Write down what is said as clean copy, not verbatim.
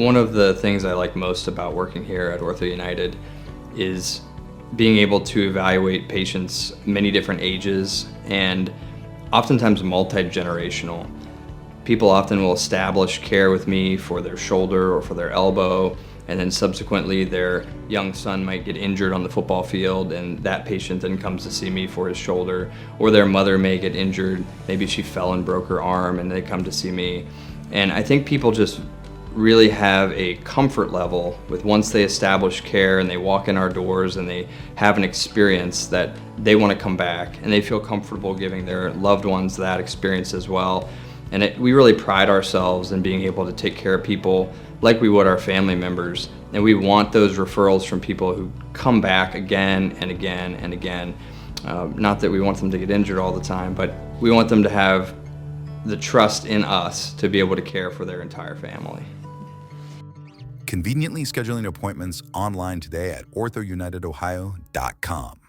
One of the things I like most about working here at OrthoUnited is being able to evaluate patients many different ages and oftentimes multi-generational. People often will establish care with me for their shoulder or for their elbow, and then subsequently their young son might get injured on the football field, and that patient then comes to see me for his shoulder. Or their mother may get injured, maybe she fell and broke her arm, and they come to see me. And I think people just really have a comfort level with once they establish care and they walk in our doors and they have an experience that they want to come back, and they feel comfortable giving their loved ones that experience as well. And we really pride ourselves in being able to take care of people like we would our family members, and we want those referrals from people who come back again and again and again. Not that we want them to get injured all the time, but we want them to have the trust in us to be able to care for their entire family. Conveniently scheduling appointments online today at orthounitedohio.com.